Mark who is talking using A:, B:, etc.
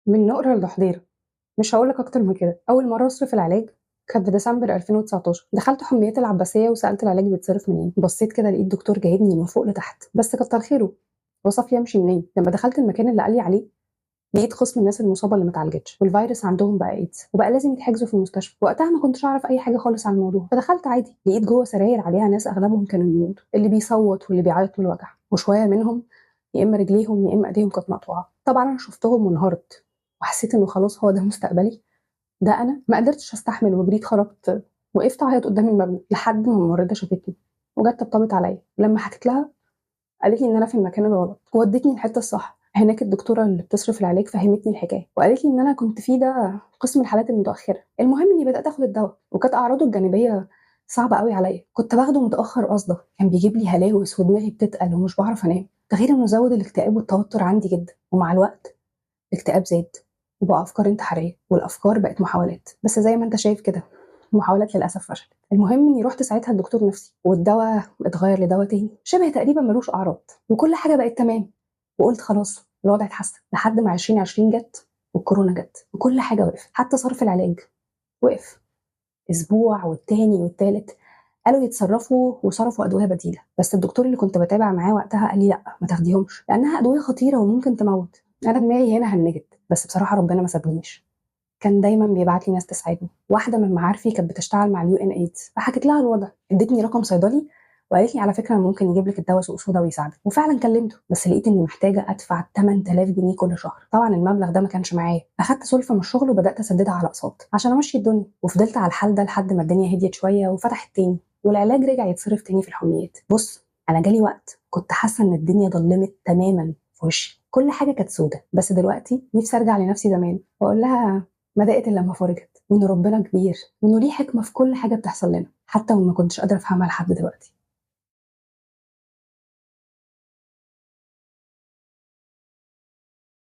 A: من نقرة لضحضيرة. مش هاقول لك أكتر من كده. أول مرة أصرف العلاج كانت في ديسمبر 2019. دخلت حميات العباسية وسألت العلاج بيتصرف منين. بصيت كده لقيت دكتور جايبني من فوق لتحت، بس كتر خيره. وصف لي أمشي منين. لما دخلت المكان اللي قال لي عليه لقيت قسم الناس المصابة اللي متعالجتش والفيروس عندهم بقى ايدز وبقى لازم يتحجزوا في المستشفى. وقتها ما كنتش أعرف أي حاجة خالص عن الموضوع، فدخلت عادي. لقيت جوه سراير عليها ناس أغلبهم كانوا بيموتوا، اللي بيصوت واللي بيعيط من الوجع، وشوية منهم يا إما رجليهم يا إما إيديهم كانت مقطوعة. طبعا أنا شفتهم وانهارت وحسيت إنه خلاص هو ده مستقبلي. ده أنا ما قدرتش أستحمل وجريت خرجت. وقفت أعيط قدام المبنى لحد ما الممرضة شافتني وجت طبطبت عليا. لما حكيت لها قالت لي إن أنا في المكان الغلط وودتني الحتة الصح. هناك الدكتورة اللي بتصرف العلاج فهمتني الحكاية وقالت لي إن أنا كنت فيه ده قسم الحالات المتأخرة. المهم إني بدأت آخد الدواء وكانت أعراضه الجانبية صعبة قوي عليا. كنت باخده متأخر قصدا، كان بيجيب لي هلاوس ودماغي بتتقل ومش بعرف أنام. ده غير إنه زود الاكتئاب والتوتر عندي جدا. ومع الوقت الاكتئاب زاد وبقى أفكار انتحارية، والأفكار بقت محاولات. بس زي ما أنت شايف كده، محاولات للأسف فشلت. المهم إني رحت ساعتها لدكتور نفسي والدواء اتغير لدواء تاني شبه تقريبا ملوش أعراض، وكل حاجة بقت تمام. وقلت خلاص الوضع اتحسن لحد ما 2020 جت والكورونا جت وكل حاجة وقفت. حتى صرف العلاج وقف أسبوع والتاني والتالت. قالوا يتصرفوا وصرفوا أدوية بديلة، بس الدكتور اللي كنت بتابع معاه وقتها قال لي لأ ما تاخديهمش لأنها أدوية خطيرة وممكن تموت. أنا دماغي هنا هنجت، بس بصراحة ربنا ما سابنيش. كان دايما بيبعت لي ناس تساعدني. واحدة من معارفي كانت بتشتغل مع اليو ان ايدز، فحكيت لها الوضع. ادتني رقم صيدلي وقالت لي على فكرة ممكن يجيب لك الدواء سوق سودا ويساعدك. وفعلا كلمته، بس لقيت اني محتاجة ادفع 8000 جنيه كل شهر. طبعا المبلغ ده ما كانش معايا. اخدت سلفة من الشغل وبدأت اسددها على اقساط عشان امشي الدنيا. وفضلت على الحال ده لحد ما الدنيا هديت شوية وفتحت تاني والعلاج رجع يتصرف تاني في الحميات. بص انا جالي وقت كنت حاسة ان الدنيا ضلمت تماما في وشي، كل حاجة كانت سودة. بس دلوقتي نفسي ارجع لنفسي زمان واقول لها ما ضاقت إلا لما فرجت، وإن ربنا كبير وإنه ليه حكمة في كل حاجة بتحصل لنا حتى وما كنتش قادرة أفهمها لحد دلوقتي.